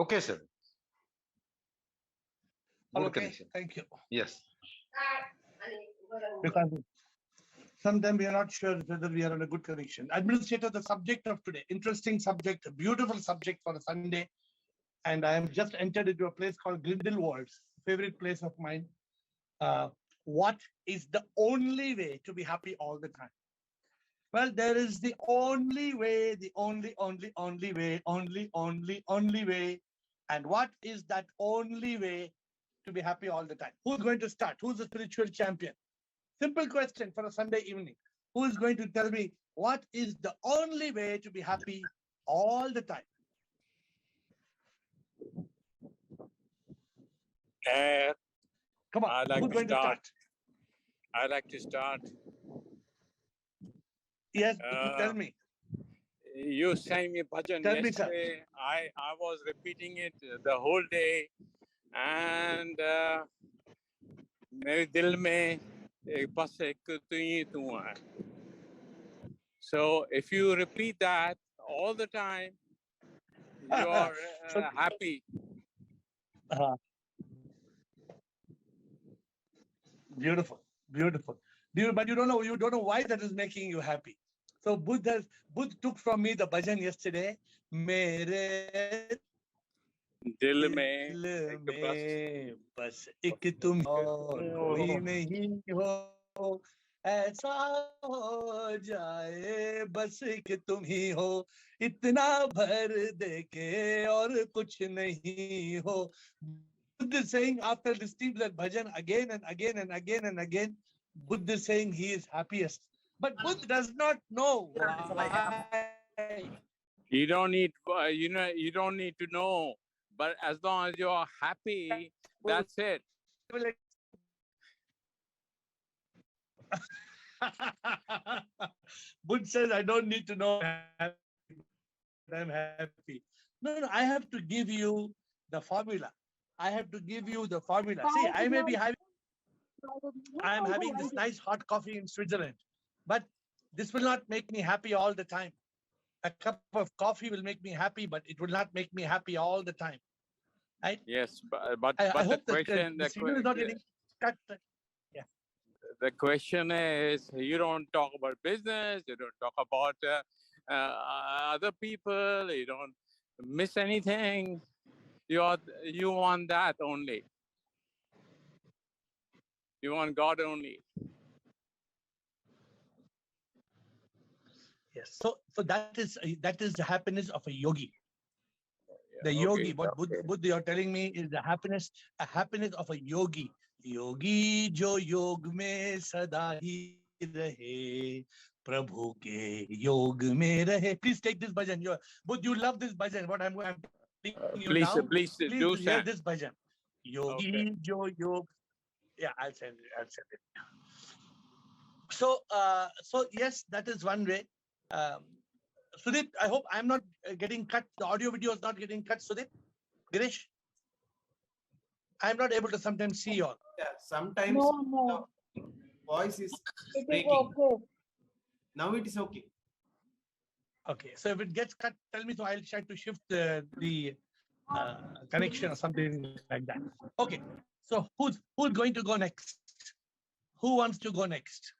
Okay, sir. Good Okay, connection. thank you. Yes. Because sometimes we are not sure whether we are on a good connection. Administrator, the subject of today, interesting subject, a beautiful subject for a Sunday. And I am just entered into a place called Grindelwald, favorite place of mine. What is the only way to be happy all the time? Well, there is the only way, the only way, only way. And what is that only way to be happy all the time? Who's going to start? Who's the spiritual champion? Simple question for a Sunday evening. Who is going to tell me what is the only way to be happy all the time? AiR. Come on, who's going to start? I'd like to start. Yes, tell me. You sang me bhajan Tell me, yesterday. I was repeating it the whole day, and मेरे दिल में बस एक तू ही तू है. So if you repeat that all the time, you are happy. Beautiful, beautiful. But you don't know why that is making you happy. So Buddha took from me the bhajan yesterday. मेरे दिल में बस एक तुम और कोई नहीं हो, ऐसा हो जाए बस एक तुम ही हो, इतना भर दे के और कुछ नहीं हो. Buddha is saying after listening to that bhajan again and again and again and again, Buddha is saying he is happiest. But Buddha does not know why. You don't need you don't need to know. But as long as you're happy, that's it. Buddha says, I don't need to know I'm happy. No, I have to give you the formula. I have to give you the formula. See, I am having this nice hot coffee in Switzerland, but this will not make me happy all the time. A cup of coffee will make me happy, but it will not make me happy all the time. Right? Yes, but I the hope question, the signal is not getting cut. Yeah. The question is, you don't talk about business, you don't talk about other people, you don't miss anything. You want that only. You want God only. Yes. So that is the happiness of a yogi. The Okay, yogi, what okay. Buddha you're telling me is the happiness of a yogi. Yogi jo yog mein sada hi rahe, Prabhu ke yog mein rahe. Please take this bhajan. Buddha, you love this bhajan. What I'm telling you please, now. please do hear send. this bhajan. Yogi Okay. jo yog. Yeah, I'll send it. So yes, that is one way. Sudip, I hope I'm not getting cut. The audio video is not getting cut, Sudip. Girish, I'm not able to sometimes see you all. Yeah, sometimes No. the voice is It is breaking. okay. Now it is okay. Okay, so if it gets cut, tell me, so I'll try to shift the connection or something like that. Okay, so who's going to go next? Who wants to go next?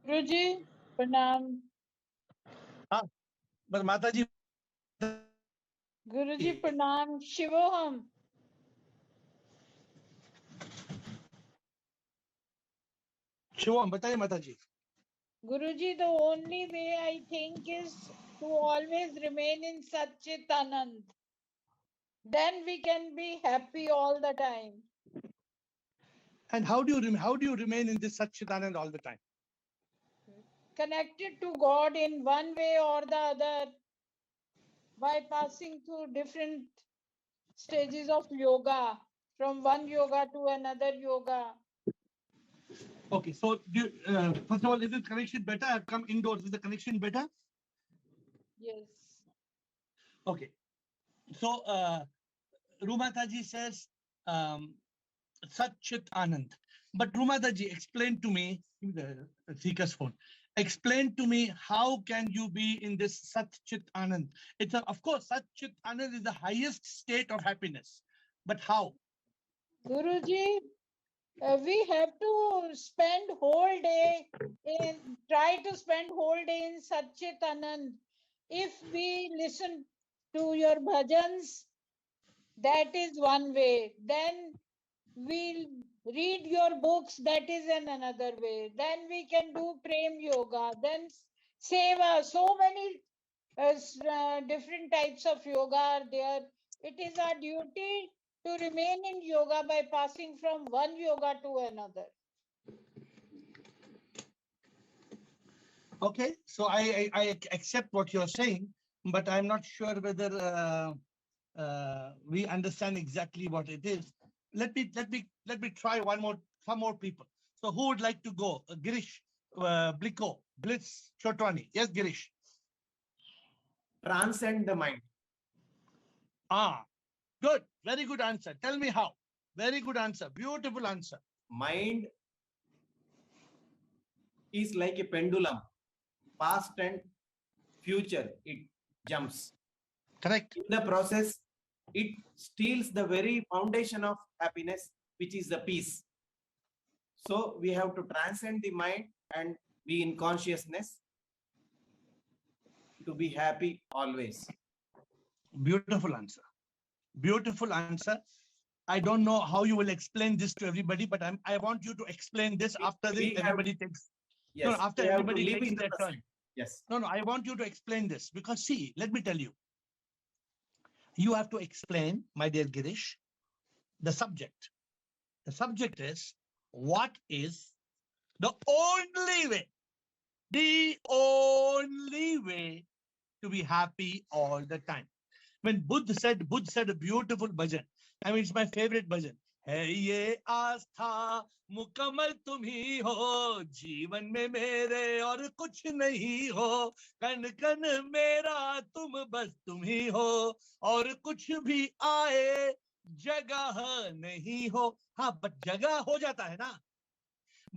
Guruji, pranam. But Mataji. Guruji, pranam. Shivoham. Shivam, बताइए Mataji. Guruji, the only way I think is to always remain in Satchit Anand. Then we can be happy all the time. And how do you remain in this Satchitanand all the time? Connected to God in one way or the other by passing through different stages of yoga, from one yoga to another yoga. Okay, so first of all, is the connection better? I've come indoors. Is the connection better? Yes. Okay. So Rumataji says Satchit Anand. But Rumadaji, explain to me, give me the seeker's phone. Explain to me, how can you be in this Sat Chit Anand? It's of course, Sat Chit Anand is the highest state of happiness. But how? Guruji, we have to spend whole day try to spend whole day in Satchit Anand. If we listen to your bhajans, that is one way. Then we'll read your books, that is another way. Then we can do Prem Yoga, then Seva. So many different types of yoga are there. It is our duty to remain in yoga by passing from one yoga to another. Okay, so I accept what you're saying, but I'm not sure whether we understand exactly what it is. Let me try some more people. So who would like to go? Girish, Bliko, Blitz, Chotwani. Yes, Girish. Transcend the mind. Ah, good. Very good answer. Tell me how. Very good answer. Beautiful answer. Mind is like a pendulum. Past and future, it jumps. Correct. In the process, it steals the very foundation of happiness, which is the peace. So we have to transcend the mind and be in consciousness to be happy always. Beautiful answer. Beautiful answer. I don't know how you will explain this to everybody, but I want you to explain this after this. Everybody takes. Yes, No, after everybody takes their turn. Yes. No, I want you to explain this because see, let me tell you. You have to explain, my dear Girish, the subject. The subject is, what is the only way to be happy all the time? When Buddha said a beautiful bhajan. I mean, it's my favorite bhajan. है ये आस्था मुकम्मल तुम ही हो, जीवन में मेरे और कुछ नहीं हो, कन कन मेरा तुम बस तुम ही हो, और कुछ भी आए जगह नहीं हो. हाँ, but जगह हो जाता है ना.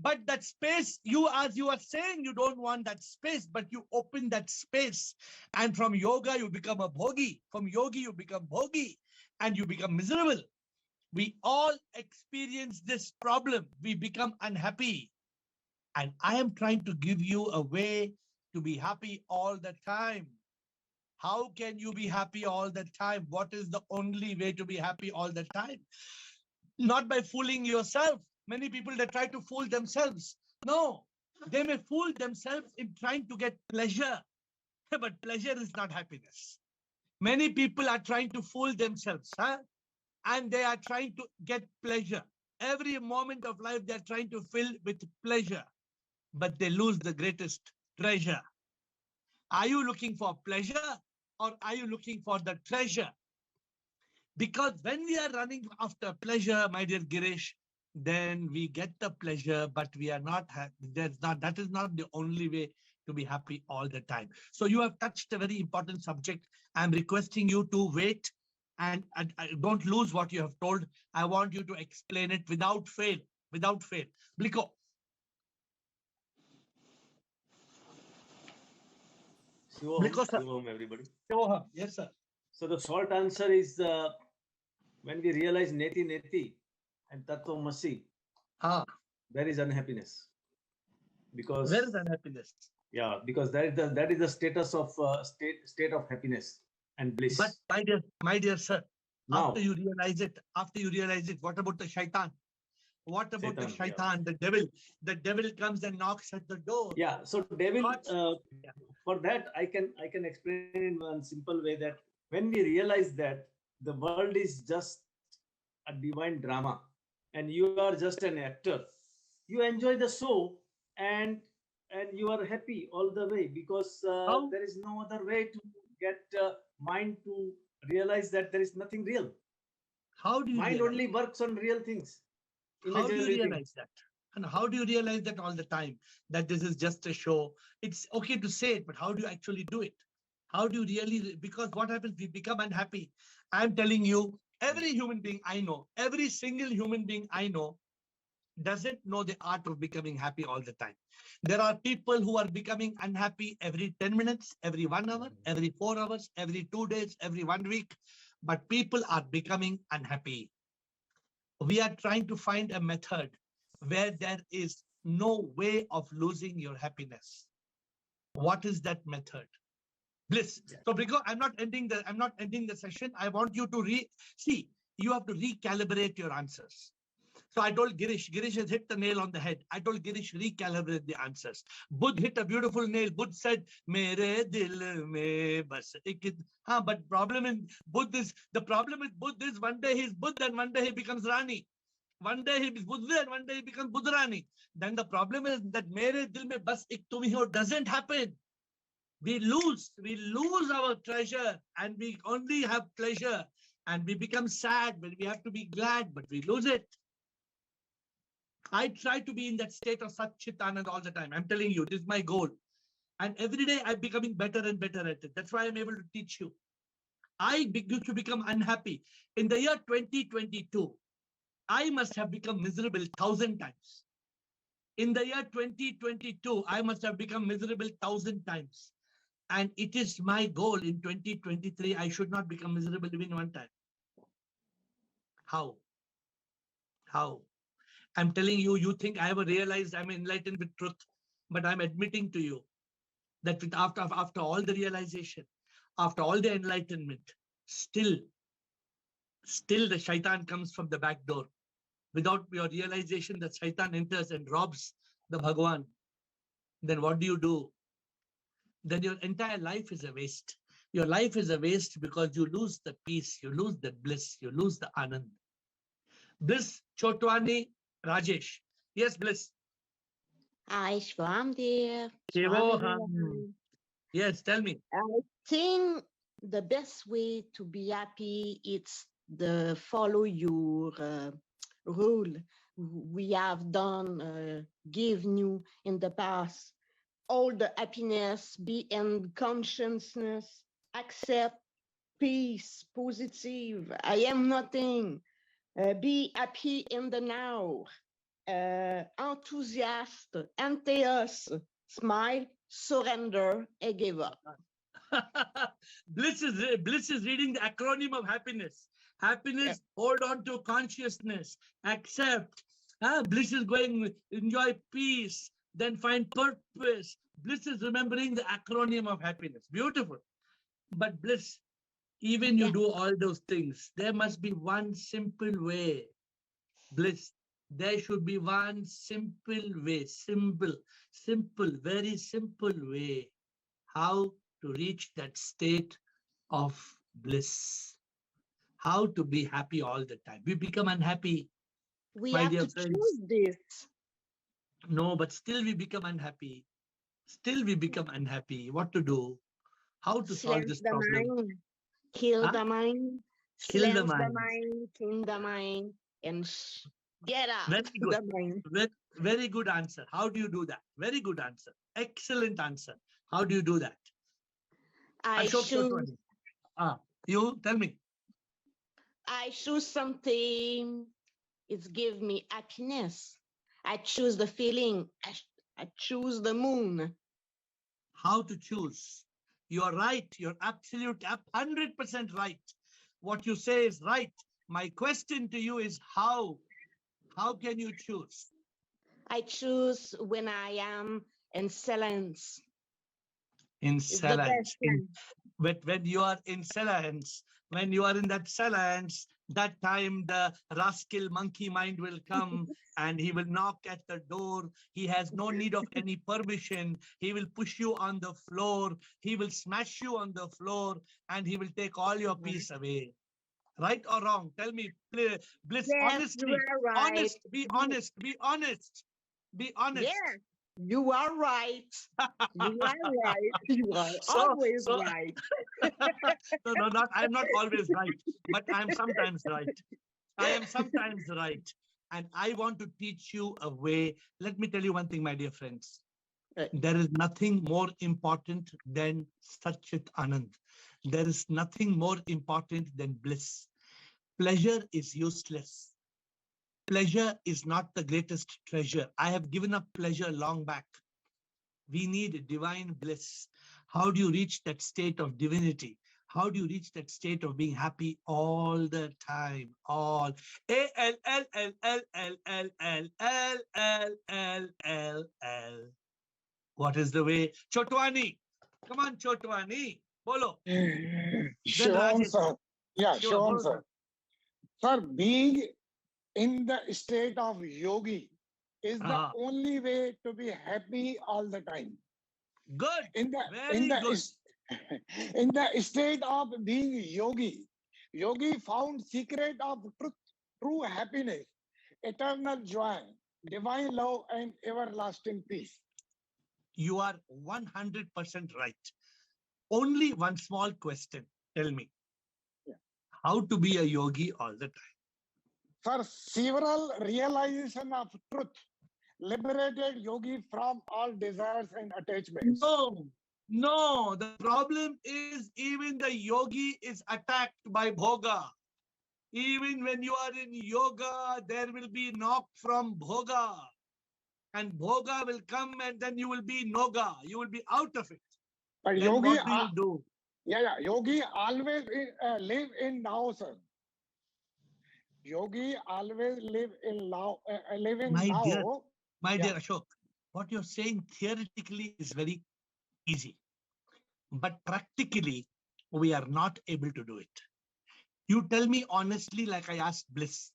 But that space, as you are saying, you don't want that space, but you open that space. And from yoga, you become a bhogi. From yogi, you become bhogi. And you become miserable. We all experience this problem. We become unhappy. And I am trying to give you a way to be happy all the time. How can you be happy all the time? What is the only way to be happy all the time? Not by fooling yourself. Many people, they try to fool themselves. No, they may fool themselves in trying to get pleasure, but pleasure is not happiness. Many people are trying to fool themselves, and they are trying to get pleasure. Every moment of life, they're trying to fill with pleasure, but they lose the greatest treasure. Are you looking for pleasure or are you looking for the treasure? Because when we are running after pleasure, my dear Girish, then we get the pleasure, but we are not happy. That is not the only way to be happy all the time. So you have touched a very important subject. I'm requesting you to wait and don't lose what you have told. I want you to explain it without fail. Without fail. Bliko. Shivoham, everybody. Shivoham. Yes, sir. So the short answer is when we realize neti neti and tattvamasi, there is unhappiness. Because where is unhappiness? Yeah, because that is the status of state of happiness and bliss. But my dear sir, now, after you realize it, what about the shaitan? What about the shaitan, the devil? The devil comes and knocks at the door. Yeah, so devil, for that I can explain in one simple way that when we realize that the world is just a divine drama and you are just an actor, you enjoy the show and you are happy all the way because there is no other way to get mind to realize that there is nothing real. How do you mind only works on real things? How do you realize that? And how do you realize that all the time, that this is just a show? It's okay to say it, but how do you actually do it? How do you really, because what happens, we become unhappy. I'm telling you, every human being I know, every single human being I know, doesn't know the art of becoming happy all the time. There are people who are becoming unhappy every 10 minutes, every 1 hour, every 4 hours, every 2 days, every 1 week. But people are becoming unhappy. We are trying to find a method where there is no way of losing your happiness. What is that method? Bliss. So because I'm not ending the session. I want you to see, you have to recalibrate your answers. So I told Girish has hit the nail on the head. I told Girish, recalibrate the answers. Buddha hit a beautiful nail. Buddha said, Mere dil mein bas ek. But the problem with Buddha is one day he's Buddha and one day he becomes Rani. One day he is Buddha and one day he becomes Budhrani. Then the problem is that Mere dil mein bas ek tum hi ho doesn't happen. We lose our treasure and we only have pleasure, and we become sad when we have to be glad, but we lose it. I try to be in that state of Satchit Anand all the time. I'm telling you, this is my goal. And every day I'm becoming better and better at it. That's why I'm able to teach you. I used to become unhappy. In the year 2022, I must have become miserable 1,000 times. In the year 2022, I must have become miserable 1,000 times. And it is my goal in 2023, I should not become miserable even one time. How? I'm telling you, you think I have realized I'm enlightened with truth, but I'm admitting to you that after all the realization, after all the enlightenment, still the shaitan comes from the back door. Without your realization that shaitan enters and robs the Bhagwan, then what do? Then your entire life is a waste. Your life is a waste because you lose the peace, you lose the bliss, you lose the anand. Bliss, Chotwani, Rajesh. Yes, Bliss. Hi, Shvam dear. Yes, tell me. I think the best way to be happy is to follow your rule we have done, given you in the past. All the happiness, be in consciousness, accept, peace, positive, I am nothing. Be happy in the now. Enthusiast, entheos, smile, surrender, and give up. Bliss is reading the acronym of happiness. Happiness, hold on to consciousness, accept. Bliss is going, enjoy peace, then find purpose. Bliss is remembering the acronym of happiness. Beautiful. But Bliss, even you do all those things, there must be one simple way. Bliss, there should be one simple way, simple, very simple way, how to reach that state of bliss, how to be happy all the time. We become unhappy. We have to choose this. No, but still we become unhappy. Still we become unhappy. What to do? How to solve this problem? Mind. Kill the mind. Kill the mind. Kill the mind. And get out. Very good. Very good answer. How do you do that? Very good answer. Excellent answer. How do you do that? I choose. You tell me. I choose something. It's give me happiness. I choose the feeling. I choose the moon. How to choose? You're right. You're absolute 100% right. What you say is right. My question to you is how? How can you choose? I choose when I am in silence. In silence. When you are in silence, when you are in that silence, that time the rascal monkey mind will come and he will knock at the door. He has no need of any permission. He will push you on the floor. He will smash you on the floor and he will take all your peace away. Right or wrong? Tell me, Bliss, yes, honestly. You are right. Honest, be honest, be honest. Be honest. Yes, you are right. You are right. You are always right. No, I'm not always right, but I'm sometimes right. I am sometimes right. And I want to teach you a way. Let me tell you one thing, my dear friends. There is nothing more important than Satchit Anand. There is nothing more important than bliss. Pleasure is useless. Pleasure is not the greatest treasure. I have given up pleasure long back. We need divine bliss. How do you reach that state of divinity? How do you reach that state of being happy all the time? All A-L-L-L-L-L-L-L-L-L-L. What is the way? Chotwani. Come on, Chotwani. Bolo. Shivam, Rajesh. sir. Yeah, Shivam, Shivam, bolo, sir. Sir, being in the state of yogi is the Ah. only way to be happy all the time. Good. In Very the good. in the state of being yogi, yogi found secret of truth, true happiness, eternal joy, divine love, and everlasting peace. You are 100% right. Only one small question. Tell me. Yeah. How to be a yogi all the time? For several realization of truth, liberated yogi from all desires and attachments. No, the problem is even the yogi is attacked by bhoga. Even when you are in yoga, there will be knock from bhoga. And bhoga will come and then you will be noga. You will be out of it. But Then yogi, what do you do? yeah, yogi always live in now, sir. Yogi always live in now, live in My now. dear, my Yeah. dear Ashok, what you're saying theoretically is very easy. But practically, we are not able to do it. You tell me honestly, like I asked Bliss,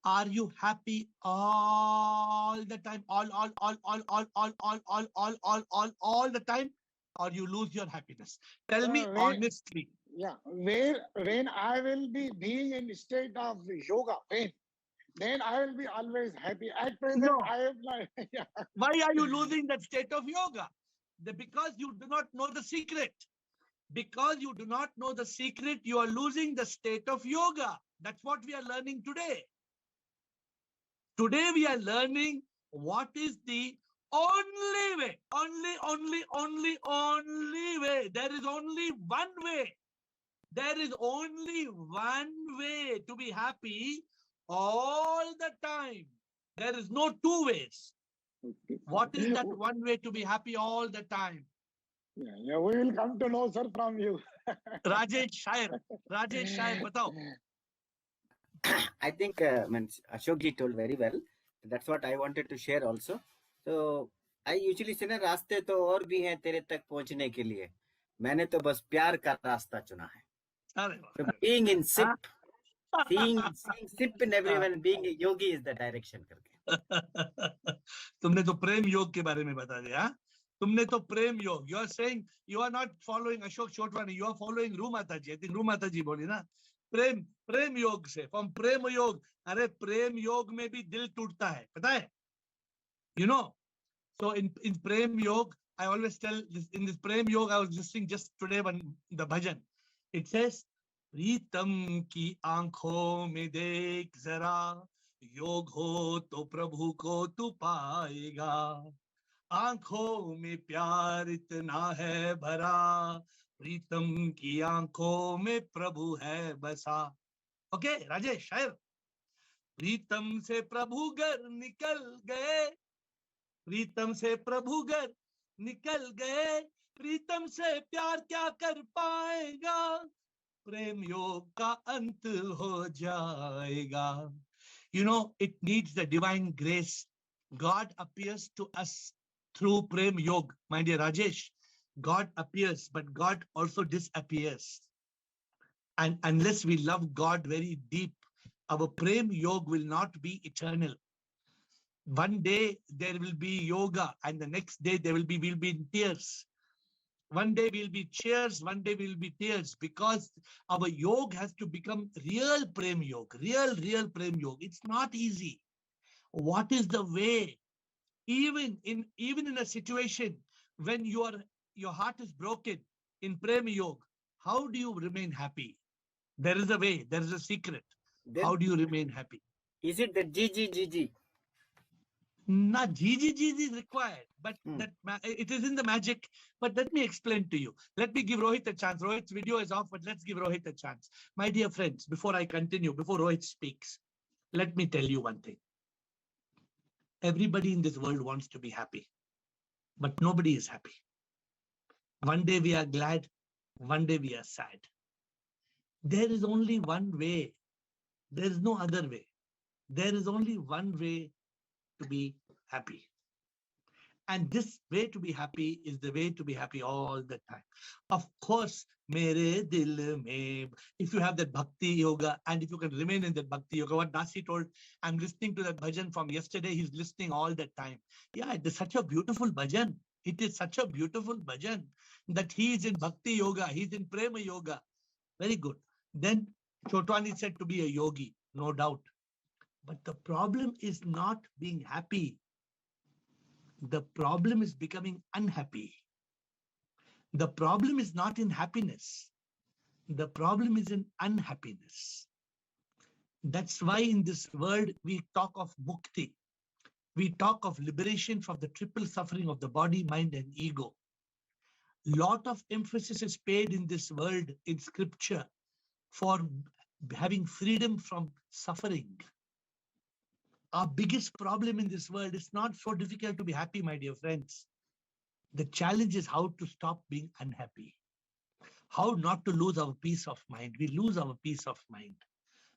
are you happy all the time? All the time? Or you lose your happiness? Tell me honestly. Yeah, when I will be being in state of yoga, then I will be always happy. At present, No. I am like, yeah. Why are you losing that state of yoga? Because you do not know the secret. Because you do not know the secret, you are losing the state of yoga. That's what we are learning today. Today we are learning what is the only way. Only way. There is only one way. There is only one way to be happy all the time. There is no two ways. What is that one way to be happy all the time? Yeah, we will come to know, sir, from you. Rajesh Shair, batao. I think Ashokji told very well. That's what I wanted to share also. So I usually say ना रास्ते तो और भी हैं तेरे तक पहुंचने के लिए. मैंने तो बस प्यार का रास्ता चुना है. So being in sip, seeing sip in everyone, being a yogi is the direction करके. तुमने तो प्रेम योग के बारे में बता दिया. तुमने तो प्रेम योग. You are saying you are not following Ashok Chotwani. You are following Ru Mataji. I think Ru Mataji बोली ना. प्रेम योग से. From प्रेम योग. अरे प्रेम योग में भी दिल टूटता है. पता है? You know. So in प्रेम योग, I always tell this, in this प्रेम योग, I was listening just today when the bhajan. It says, प्रीतम की आंखों में देख जरा, योग हो तो प्रभु को तू पाएगा. आंखों में प्यार इतना है भरा, प्रीतम की आंखों में प्रभु है बसा. ओके राजेश शायर. प्रीतम से प्रभु घर निकल गए, प्रीतम से प्रभु घर निकल गए, प्रीतम से प्यार क्या कर पाएगा, प्रेम योग का अंत हो जाएगा. You know, it needs the divine grace. God appears to us through Prem Yoga. My dear Rajesh, God appears, but God also disappears. And unless we love God very deep, our Prem Yoga will not be eternal. One day there will be yoga, and the next day we'll be in tears. One day we'll be cheers, one day we'll be tears, because our yoga has to become real Prem Yoga, real Prem Yoga. It's not easy. What is the way? Even in a situation when your heart is broken in Prem Yoga, how do you remain happy? There is a way, there is a secret. Then, how do you remain happy? Is it the GG? Not GG is required, but that it is in the magic. But let me explain to you. Let me give Rohit a chance. Rohit's video is off, but let's give Rohit a chance. My dear friends, before I continue, before Rohit speaks, Let me tell you one thing. Everybody in this world wants to be happy, but nobody is happy. One day we are glad, one day we are sad. There is only one way. There is no other way. There is only one way to be happy. And this way to be happy is the way to be happy all the time. Of course, mere dil mein, if you have that bhakti yoga and if you can remain in that bhakti yoga, what Dasi told, I'm listening to that bhajan from yesterday, he's listening all the time. Yeah, it is such a beautiful bhajan. It is such a beautiful bhajan that he is in bhakti yoga, he's in prema yoga. Very good. Then Chotwani said to be a yogi, no doubt. But the problem is not being happy. The problem is becoming unhappy. The problem is not in happiness. The problem is in unhappiness. That's why in this world we talk of mukti. We talk of liberation from the triple suffering of the body, mind, and ego. Lot of emphasis is paid in this world in scripture for having freedom from suffering. Our biggest problem in this world is not so difficult to be happy, my dear friends. The challenge is how to stop being unhappy. How not to lose our peace of mind. We lose our peace of mind.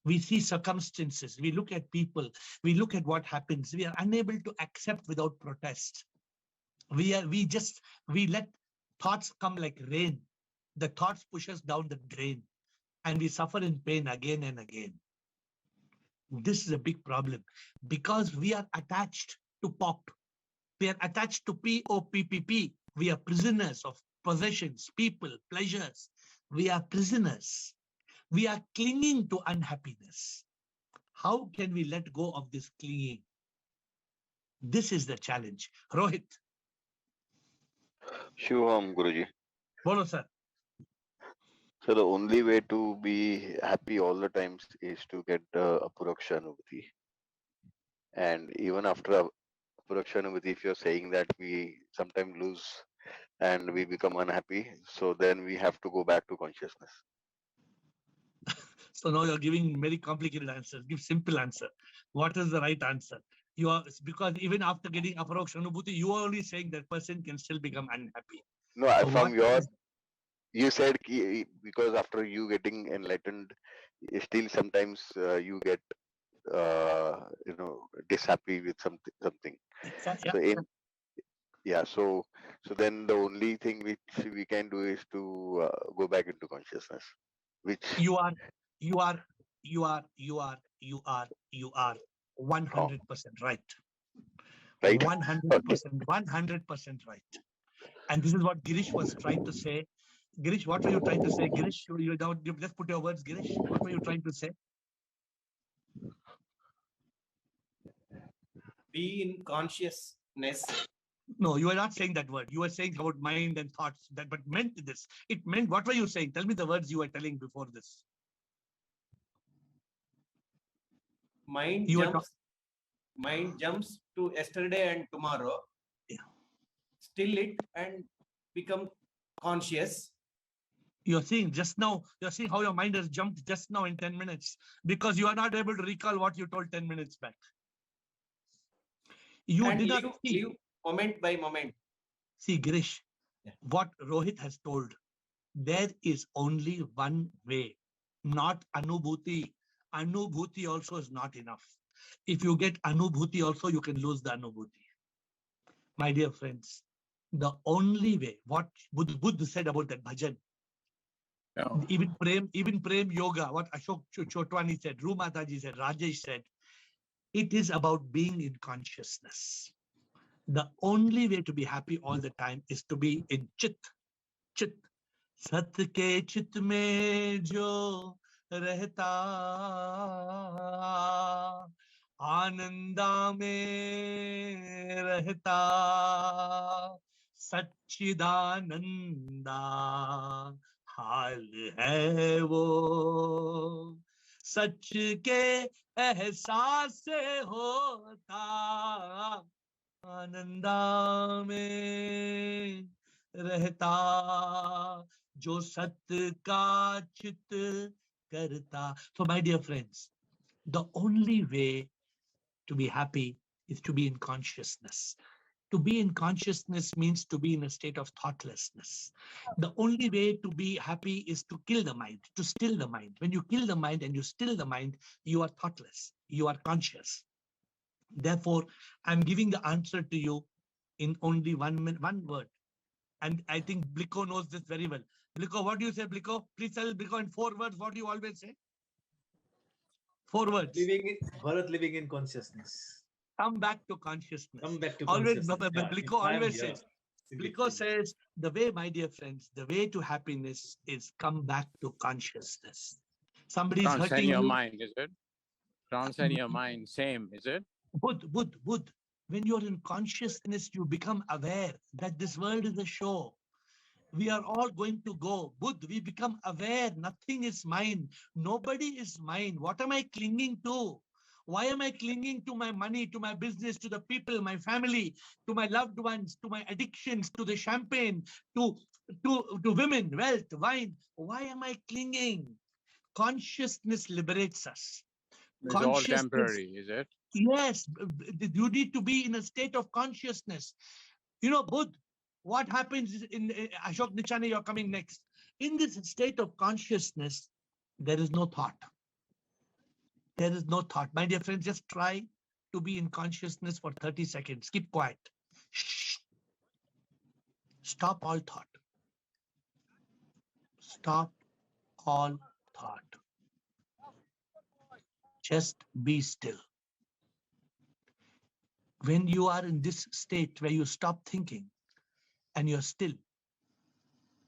We see circumstances. We look at people. We look at what happens. We are unable to accept without protest. We let thoughts come like rain. The thoughts push us down the drain and we suffer in pain again and again. This is a big problem because we are attached to pop. We are attached to POPPP. We are prisoners of possessions, people, pleasures. We are prisoners. We are clinging to unhappiness. How can we let go of this clinging? This is the challenge. Rohit. Shubham, Guruji. Bolo, sir. So the only way to be happy all the times is to get apuraksha anubhuti. And even after apuraksha anubhuti, if you're saying that we sometimes lose and we become unhappy, so then we have to go back to consciousness. So now you're giving very complicated answers. Give simple answer. What is the right answer? You are, because even after getting aparaksha anubhuti, you are only saying that person can still become unhappy. No, So from your, you said because after you getting enlightened, still sometimes you get dishappy with something. Exactly. So so then the only thing which we can do is to go back into consciousness, which you are 100% right. Right? 100% right. And this is what Girish was trying to say. Girish, what were you trying to say? Girish, you just put your words, Girish. What were you trying to say? Be in consciousness. No, you are not saying that word. You were saying about mind and thoughts, that but meant this. It meant, what were you saying? Tell me the words you were telling before this. Mind jumps to yesterday and tomorrow. Yeah. Still it and become conscious. You're seeing just now, you're seeing how your mind has jumped just now in 10 minutes because you are not able to recall what you told 10 minutes back. You and did not live moment by moment. See, Girish, what Rohit has told, there is only one way, not anubhuti. Anubhuti also is not enough. If you get anubhuti also, you can lose the anubhuti. My dear friends, the only way, what Buddha said about that bhajan, even Prem Yoga, what Ashok Chotwani said, Rumataji said, Rajesh said, it is about being in consciousness. The only way to be happy all the time is to be in chit. Chit. Sat ke chit mein jo रहता आनंदा में रहता सच्चिदानंदा हाल है वो सच के एहसास से होता आनंदा में रहता जो सत्य का चित करता. So my dear friends, The only way to be happy is to be in consciousness. To be in consciousness means to be in a state of thoughtlessness. The only way to be happy is to kill the mind, to still the mind. When you kill the mind and you still the mind, you are thoughtless, you are conscious. Therefore, I'm giving the answer to you in only one word. And I think Bliko knows this very well. Bliko, what do you say, Bliko? Please tell Bliko in 4 words what do you always say. 4 words. Living in consciousness. Come back to consciousness. Come back to Always, consciousness. Bliko always says, Bliko says, the way, my dear friends, the way to happiness is come back to consciousness. Somebody is Transcend hurting your you. mind, is it? Transcend your mind, same, is it? Buddh. When you're in consciousness, you become aware that this world is a show. We are all going to go. Buddh, we become aware. Nothing is mine. Nobody is mine. What am I clinging to? Why am I clinging to my money, to my business, to the people, my family, to my loved ones, to my addictions, to the champagne, to women, wealth, wine? Why am I clinging? Consciousness liberates us. It's all temporary, is it? Yes, you need to be in a state of consciousness. You know, Buddh, what happens in Ashok Nichani, you're coming next. In this state of consciousness, there is no thought. There is no thought. My dear friends, just try to be in consciousness for 30 seconds. Keep quiet. Shh. Stop all thought. Stop all thought. Just be still. When you are in this state where you stop thinking and you're still,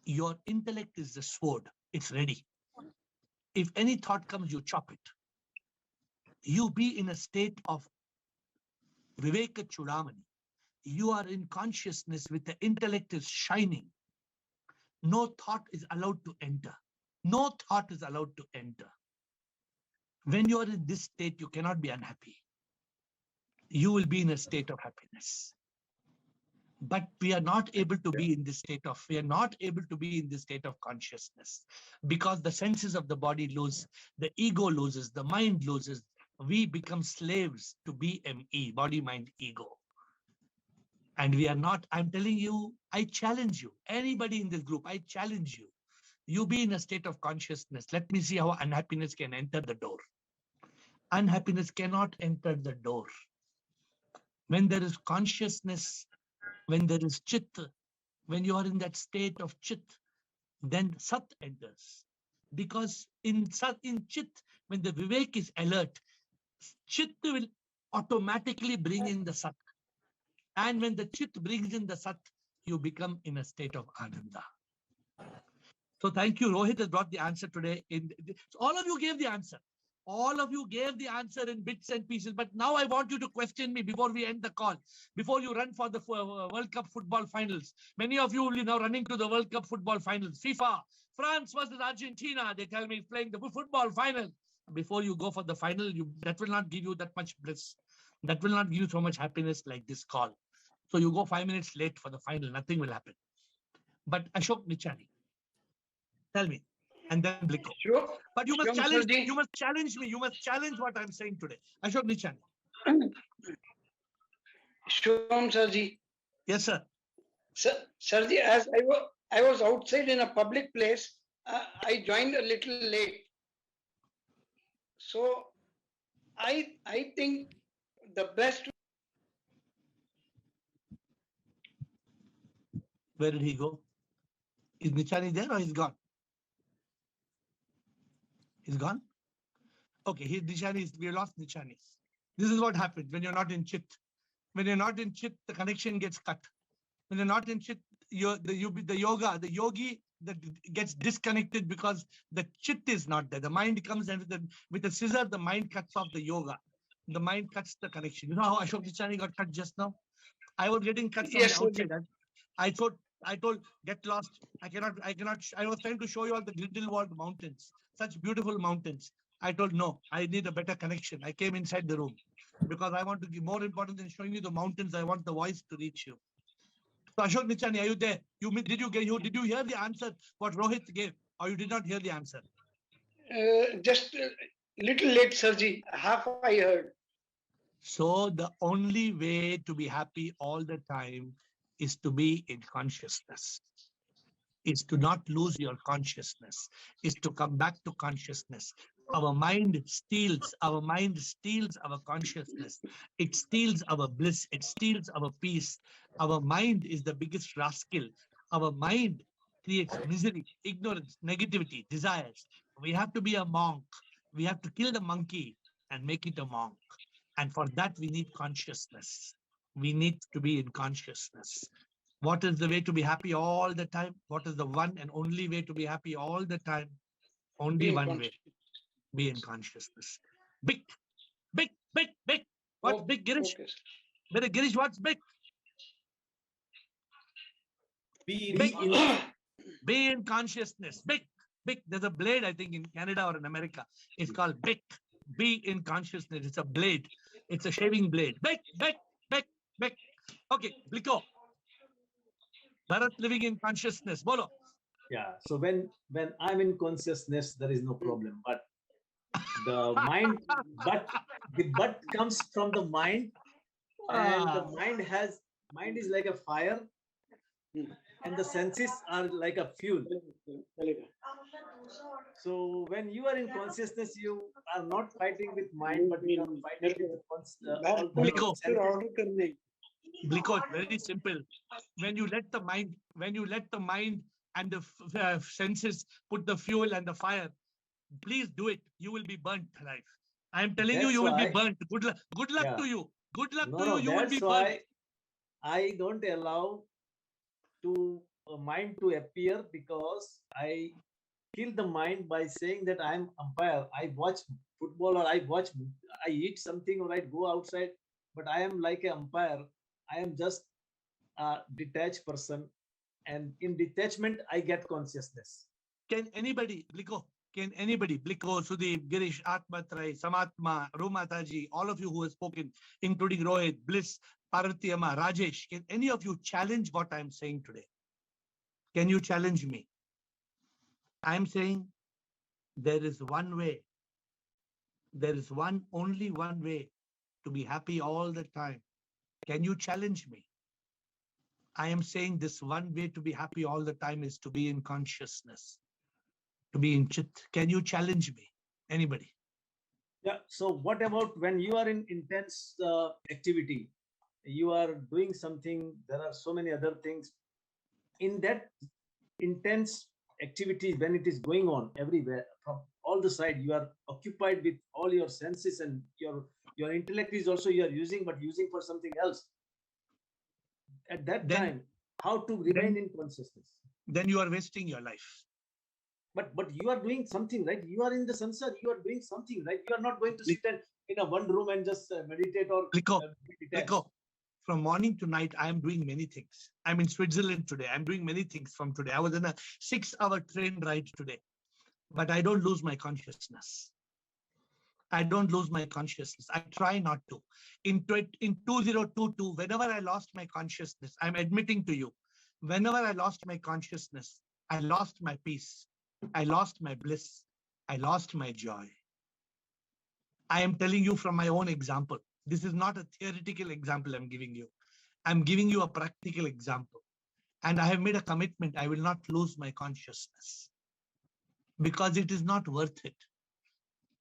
your intellect is the sword. It's ready. If any thought comes, you chop it. You be in a state of Viveka Chudamani. You are in consciousness with the intellect is shining. No thought is allowed to enter. No thought is allowed to enter. When you are in this state, you cannot be unhappy. You will be in a state of happiness. But we are not able to be in this state of, consciousness because the senses of the body lose, the ego loses, the mind loses. We become slaves to BME, body, mind, ego. And we are not, I'm telling you, I challenge you, anybody in this group, I challenge you. You be in a state of consciousness. Let me see how unhappiness can enter the door. Unhappiness cannot enter the door. When there is consciousness, when there is chit, when you are in that state of chit, then sat enters. Because in chit, when the vivek is alert, chit will automatically bring in the sat. And when the chit brings in the sat, you become in a state of ananda. So thank you. Rohit has brought the answer today. All of you gave the answer. All of you gave the answer in bits and pieces. But now I want you to question me before we end the call, before you run for the World Cup football finals. Many of you will be now running to the World Cup football finals. FIFA, France versus Argentina. They tell me playing the football final. Before you go for the final, that will not give you that much bliss. That will not give you so much happiness like this call. So you go 5 minutes late for the final. Nothing will happen. But Ashok Nichani, tell me, and then Bliko. Sure. But you must challenge. You must challenge me. You must challenge what I'm saying today. Ashok Nichani. Shubham Sarji. Yes, sir. Sarji, as I was outside in a public place, I joined a little late. So I think the best. Where did he go? Is Nichani there or he's gone? He's gone? Okay, we lost Nichani. This is what happens when you're not in chit. When you're not in chit, the connection gets cut. When you're not in chit, the yogi that gets disconnected because the chit is not there. The mind comes and with the scissor, the mind cuts off the yoga. The mind cuts the connection. You know how Ashok Nichani got cut just now? I was getting cut from the outside. I told, get lost. I cannot. I was trying to show you all the Grindelwald mountains, such beautiful mountains. I told, no, I need a better connection. I came inside the room because I want to give more important than showing you the mountains. I want the voice to reach you. So Ashok Nichani, are you there? Did you hear the answer what Rohit gave, or you did not hear the answer? Just little late, Sirji. Half I heard. So the only way to be happy all the time is to be in consciousness, is to not lose your consciousness, is to come back to consciousness. Our mind steals our consciousness. It steals our bliss. It steals our peace. Our mind is the biggest rascal. Our mind creates misery, ignorance, negativity, desires. We have to be a monk. We have to kill the monkey and make it a monk. And for that, we need consciousness. We need to be in consciousness. What is the way to be happy all the time? What is the one and only way to be happy all the time? Only Being one way. Be in consciousness. Big, big, big, big. What's big, Girish? Okay, sir. Better, Girish, what's big? Be in consciousness. Big, big. There's a blade, I think, in Canada or in America. It's called big. Be in consciousness. It's a blade. It's a shaving blade. Big, big, big, big. Okay, Bliko. Bharat living in consciousness. Bolo. Yeah. So when I'm in consciousness, there is no problem. But the mind, but comes from the mind, and the mind is like a fire, and the senses are like a fuel. So when you are in consciousness, you are not fighting with mind, but you are fighting with all the senses. Bliko, it's very simple. When you let the mind and the senses put the fuel and the fire, please do it. You will be burnt alive. I am telling you, you will be burnt. Good luck to you. Good luck to you. You will be burnt. That's why I don't allow to mind to appear, because I kill the mind by saying that I'm umpire. I watch football, or I eat something, or I go outside, but I am like an umpire. I am just a detached person, and in detachment, I get consciousness. Can anybody, Bliko, Sudeep, Girish, Atmatrai, Samatma, Rumataji, all of you who have spoken, including Rohit, Bliss, Paratiyama, Rajesh, can any of you challenge what I'm saying today? Can you challenge me? I'm saying there is one way. There is only one way to be happy all the time. Can you challenge me? I am saying this one way to be happy all the time is to be in consciousness, to be in chit. Can you challenge me? Anybody? Yeah. So what about when you are in intense activity? You are doing something. There are so many other things. In that intense activity, when it is going on everywhere, from all the side, you are occupied with all your senses, and your intellect is also you are using, but using for something else. At that time, how to remain in consciousness? Then you are wasting your life. But you are doing something, right? You are in the sansar. You are doing something, right? You are not going to sit in a one room and just meditate or Bliko, from morning to night, I am doing many things. I'm in Switzerland today. I'm doing many things from today. I was in a 6-hour train ride today, but I don't lose my consciousness. I don't lose my consciousness. I try not to. In 2022, whenever I lost my consciousness, I'm admitting to you, whenever I lost my consciousness, I lost my peace. I lost my bliss. I lost my joy. I am telling you from my own example. This is not a theoretical example I'm giving you. I'm giving you a practical example. And I have made a commitment. I will not lose my consciousness, because it is not worth it.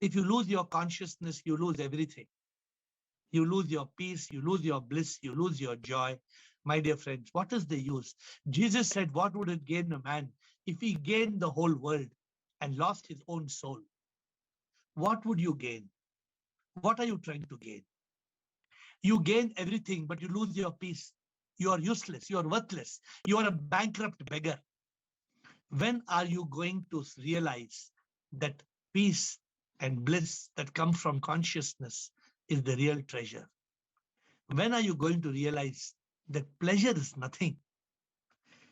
If you lose your consciousness, you lose everything. You lose your peace, you lose your bliss, you lose your joy. My dear friends, what is the use? Jesus said, what would it gain a man if he gained the whole world and lost his own soul? What would you gain? What are you trying to gain? You gain everything, but you lose your peace. You are useless. You are worthless. You are a bankrupt beggar. When are you going to realize that peace and bliss that come from consciousness is the real treasure? When are you going to realize that pleasure is nothing?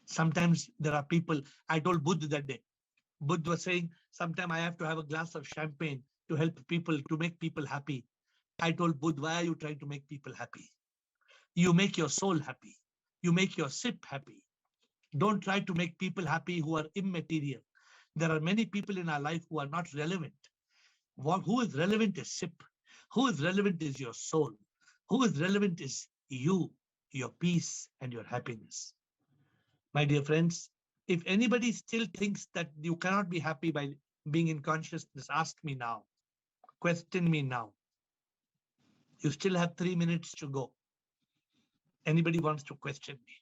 Sometimes there are people, I told Buddha that day, Buddha was saying, sometimes I have to have a glass of champagne to help people, to make people happy. I told Buddha, why are you trying to make people happy? You make your soul happy. You make your sip happy. Don't try to make people happy who are immaterial. There are many people in our life who are not relevant. Who is relevant is SIP. Who is relevant is your soul. Who is relevant is you, your peace, and your happiness. My dear friends, if anybody still thinks that you cannot be happy by being in consciousness, ask me now. Question me now. You still have 3 minutes to go. Anybody wants to question me?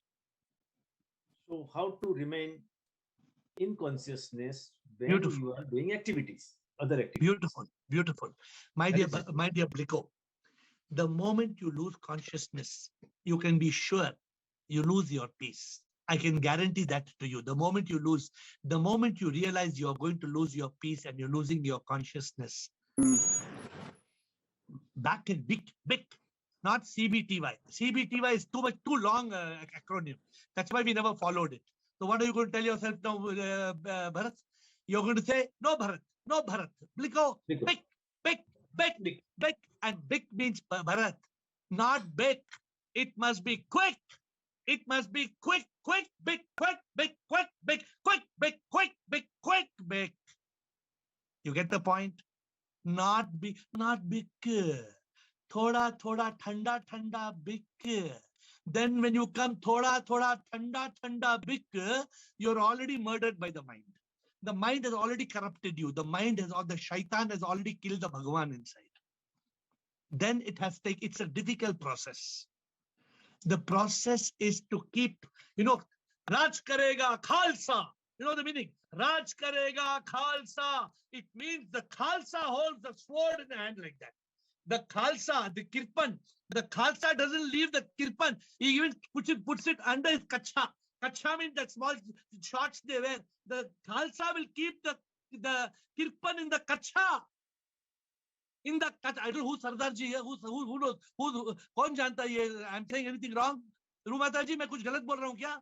So how to remain in consciousness when Beautiful. you are doing activities, other activities? Beautiful, beautiful. My That dear, is it. my dear Bliko, the moment you lose consciousness, you can be sure you lose your peace. I can guarantee that to you. The moment you realize you are going to lose your peace and you're losing your consciousness, back in big, not CBTY. CBTY is too long acronym. That's why we never followed it. So what are you going to tell yourself now, Bharat? You're going to say, no Bharat, Bliko, big, and big means Bharat, not big. It must be quick. It must be quick, big, big, big. You get the point? Not big. Thoda, thanda, big. Then when you come thoda, thanda, big, you're already murdered by the mind. The mind has already corrupted you. The shaitan has already killed the Bhagavan inside. Then it's a difficult process. The process is to keep, Raj karega khalsa. You know the meaning? Raj karega khalsa. It means the khalsa holds the sword in the hand like that. The khalsa, the kirpan, the khalsa doesn't leave the kirpan. He even puts it under his kacha. Kacha means that small shorts they wear. The khalsa will keep the kirpan in the kacha. In the kacha. I don't know who Sardar ji है, who knows, कौन जानता है? I'm saying anything wrong? रूमाता जी मैं कुछ गलत बोल रहा हूँ क्या?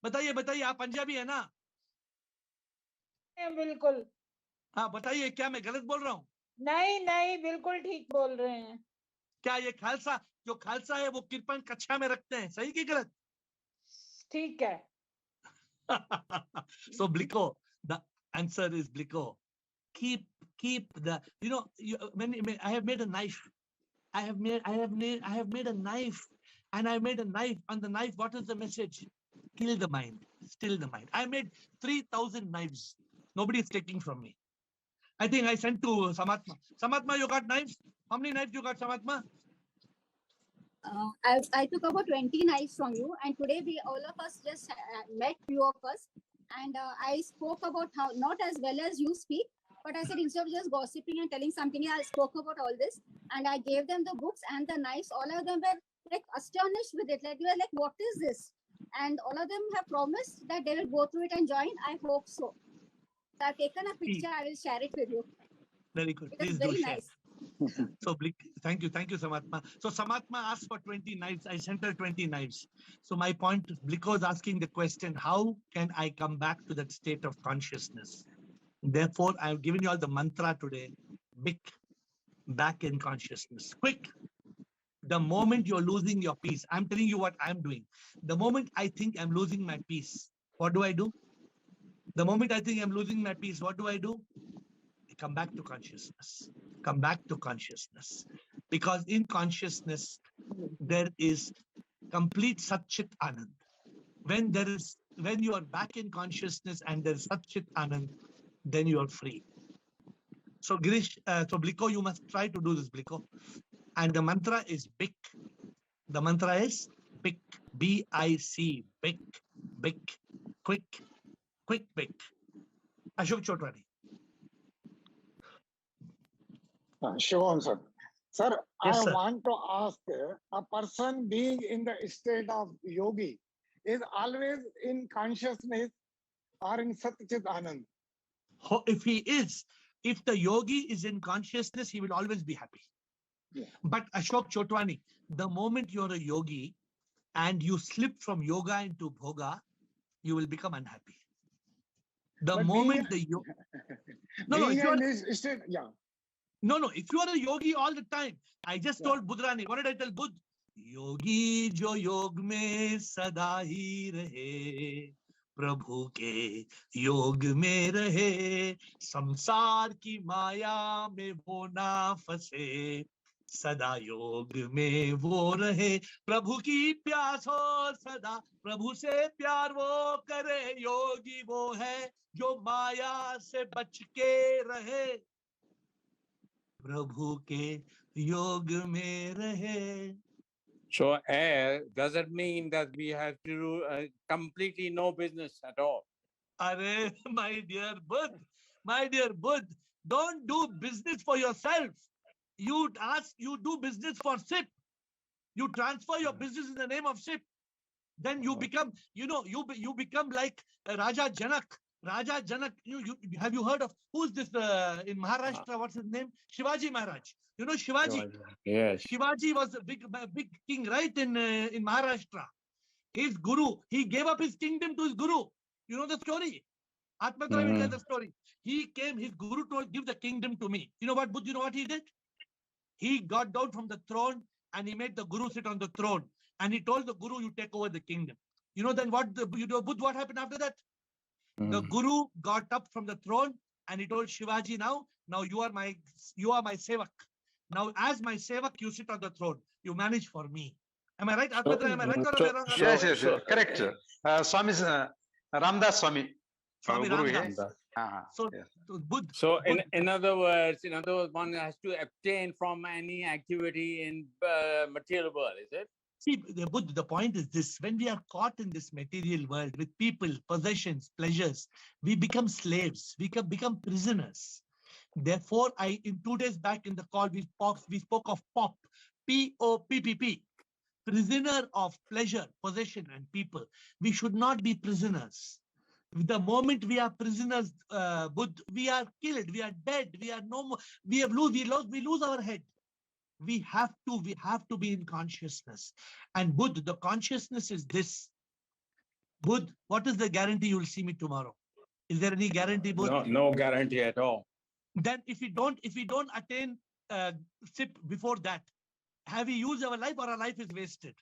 बताइए आप पंजाबी है ना? बिल्कुल. हाँ बताइए, क्या मैं गलत बोल रहा हूँ? नहीं बिल्कुल ठीक बोल रहे हैं. क्या ये खालसा है वो किरपन कच्छा में रखते हैं, सही कि गलत? ठीक है. So Bliko, the answer is Bliko. Keep the, when I have made a knife. I have made a knife, and I made a knife. On the knife, what is the message? Kill the mind, still the mind. I made 3,000 knives. Nobody is taking from me. I think I sent to Samatma. Samatma, you got knives? How many knives you got, Samatma? I took about 20 knives from you, and today all of us just met, few of us, and I spoke about how, not as well as you speak, but I said instead of just gossiping and telling something, I spoke about all this, and I gave them the books and the knives. All of them were like astonished with it. Like they were like, "What is this?" And all of them have promised that they will go through it and join. I hope so. I've taken a picture. I will share it with you. Very good. It was Please very do share. nice. So thank you, Samatma. So Samatma asked for 20 knives. I sent her 20 knives. So my point, Bliko is asking the question, how can I come back to that state of consciousness? Therefore, I've given you all the mantra today. Big, back in consciousness. Quick. The moment you're losing your peace, I'm telling you what I'm doing. The moment I think I'm losing my peace, what do I do? The moment I think I'm losing my peace, what do? I come back to consciousness. Come back to consciousness. Because in consciousness, there is complete Satchit Anand. When you are back in consciousness and there's Satchit Anand, then you are free. So Girish, so Bliko, you must try to do this, Bliko. And the mantra is big. The mantra is big, B-I-C, big, quick, big. Ashok Chotwani. Shivam sir. Sir, Yes, I sir. want to ask, a person being in the state of yogi is always in consciousness or in Satchit Anand? If the yogi is in consciousness, he will always be happy. Yeah. But Ashok Chotwani, the moment you're a yogi and you slip from yoga into bhoga, you will become unhappy. The But moment being, if state, yeah. No, if you are a yogi all the time, I just told Budrani, what did I tell Budh? Yogi jo yog mein sada hi rahe, प्रभु के योग में रहे, संसार की माया में वो ना फंसे, सदा योग में वो रहे, प्रभु की प्यास हो सदा, प्रभु से प्यार वो करे, योगी वो है जो माया से बच के रहे, प्रभु के योग में रहे. So AiR doesn't mean that we have to do completely no business at all. Arey, my dear Buddh, don't do business for yourself. You do business for SIP. You transfer your business in the name of SIP. Then you become, you become like Raja Janak. Raja Janak, have you heard of, who's this in Maharashtra? What's his name? Shivaji Maharaj. You know Shivaji? Yes. Shivaji was a big king, right, in Maharashtra. His guru, he gave up his kingdom to his guru. You know the story? Atmatra will tell the story. He came, his guru told, give the kingdom to me. You know what, Buddha, you know what he did? He got down from the throne and he made the guru sit on the throne. And he told the guru, you take over the kingdom. You know then what, Buddha, what happened after that? The guru got up from the throne and he told Shivaji, now you are my sevak. Now as my sevak, you sit on the throne. You manage for me. Am I right, Atmatra? Am I right or am I wrong? Yes, correct. Swami Ramdas Swami. Swami Guru Ramdas. So, yes. Buddha. So in other words, one has to abstain from any activity in material world, is it? See, Buddha, the point is this: when we are caught in this material world with people, possessions, pleasures, we become slaves. We become prisoners. Therefore, in 2 days back in the call, we spoke of POP, P-O-P-P-P, prisoner of pleasure, possession, and people. We should not be prisoners. The moment we are prisoners, Buddha, we are killed. We are dead. We are no more. We lose our head. We have to be in consciousness. And Buddha, the consciousness is this. Buddha, what is the guarantee you will see me tomorrow? Is there any guarantee, Buddha? No guarantee at all. Then if we don't attain SIP before that, have we used our life or our life is wasted?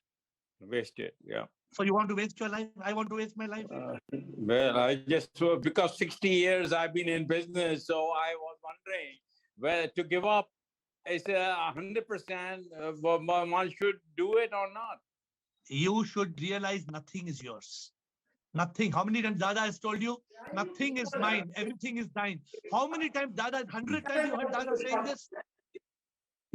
Wasted, yeah. So you want to waste your life? I want to waste my life? Well, I just, because 60 years I've been in business, so I was wondering whether to give up is 100%, one should do it or not. You should realize nothing is yours. Nothing. How many times Dada has told you? Nothing is mine. Everything is thine. How many times Dada? 100 times you heard Dada saying this?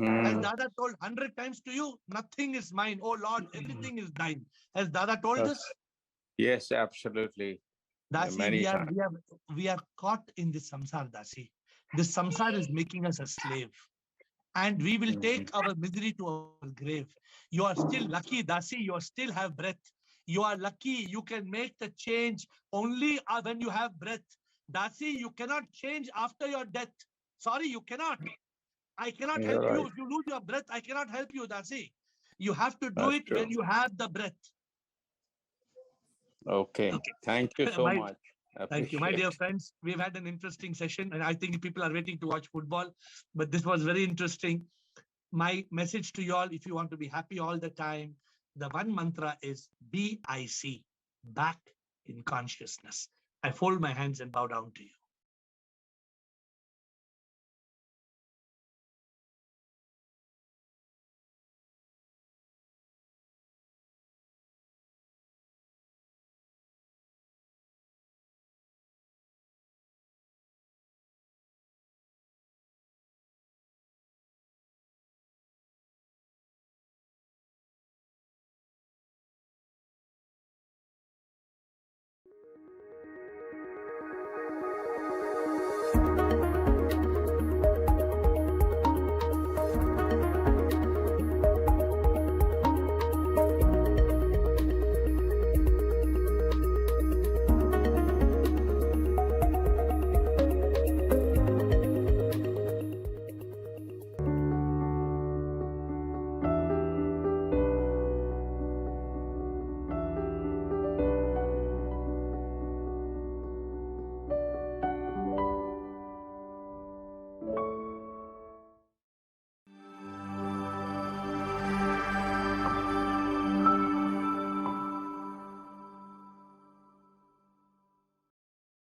Has Dada told 100 times to you? Nothing is mine. Oh Lord, everything is thine. Has Dada told this? Yes, absolutely. Dasi, we are caught in this samsara, Dasi. This samsara is making us a slave. And we will take our misery to our grave. You are still lucky, Dasi. You still have breath. You are lucky. You can make the change only when you have breath. Dasi, you cannot change after your death. Sorry, you cannot. I cannot help you. If you lose your breath, I cannot help you, Dasi. You have to do it when you have the breath. Okay. Thank you so much. Thank you. My dear friends, we've had an interesting session and I think people are waiting to watch football, but this was very interesting. My message to you all, if you want to be happy all the time, the one mantra is BIC, back in consciousness. I fold my hands and bow down to you.